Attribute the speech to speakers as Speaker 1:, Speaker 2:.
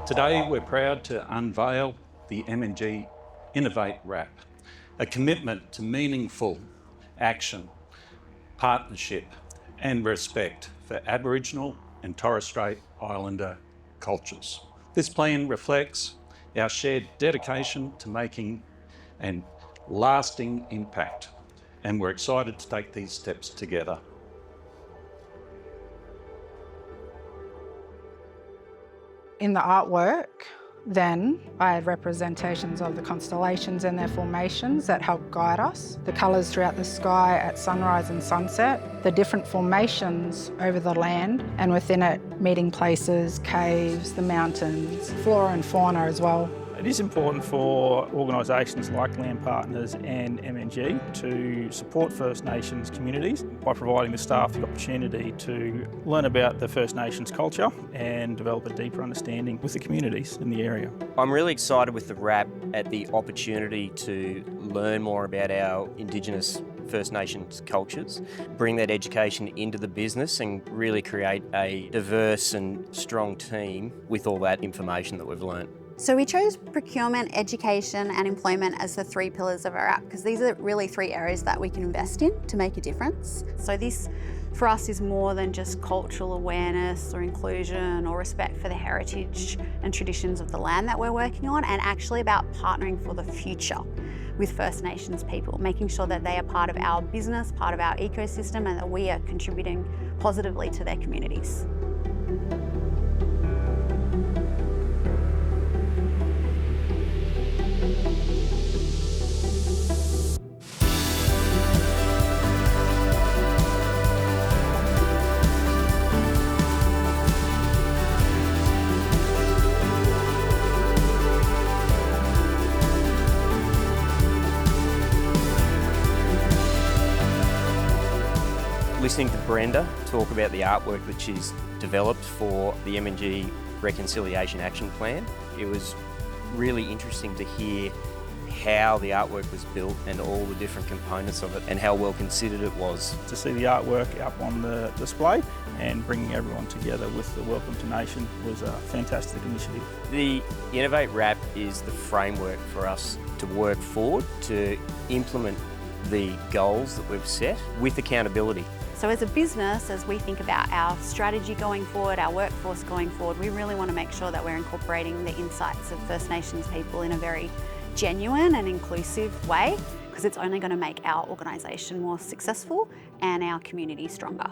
Speaker 1: Today we're proud to unveil the MNG Innovate Wrap, a commitment to meaningful action, partnership and respect for Aboriginal and Torres Strait Islander cultures. This plan reflects our shared dedication to making a lasting impact, and we're excited to take these steps together.
Speaker 2: In the artwork, then I had representations of the constellations and their formations that help guide us, the colours throughout the sky at sunrise and sunset, the different formations over the land and within it, meeting places, caves, the mountains, flora and fauna as well.
Speaker 3: It is important for organisations like Land Partners and MNG to support First Nations communities by providing the staff the opportunity to learn about the First Nations culture and develop a deeper understanding with the communities in the area.
Speaker 4: I'm really excited with the wrap at the opportunity to learn more about our Indigenous First Nations cultures, bring that education into the business and really create a diverse and strong team with all that information that we've learnt.
Speaker 5: So we chose procurement, education and employment as the 3 pillars of our app because these are really 3 areas that we can invest in to make a difference. So this for us is more than just cultural awareness or inclusion or respect for the heritage and traditions of the land that we're working on, and actually about partnering for the future with First Nations people, making sure that they are part of our business, part of our ecosystem, and that we are contributing positively to their communities.
Speaker 4: Listening to Brenda talk about the artwork that she's developed for the MNG Reconciliation Action Plan, it was really interesting to hear how the artwork was built and all the different components of it and how well considered it was.
Speaker 3: To see the artwork up on the display and bringing everyone together with the Welcome to Nation was a fantastic initiative.
Speaker 4: The Innovate Wrap is the framework for us to work forward to implement the goals that we've set with accountability.
Speaker 5: So as a business, as we think about our strategy going forward, our workforce going forward, we really want to make sure that we're incorporating the insights of First Nations people in a very genuine and inclusive way, because it's only going to make our organisation more successful and our community stronger.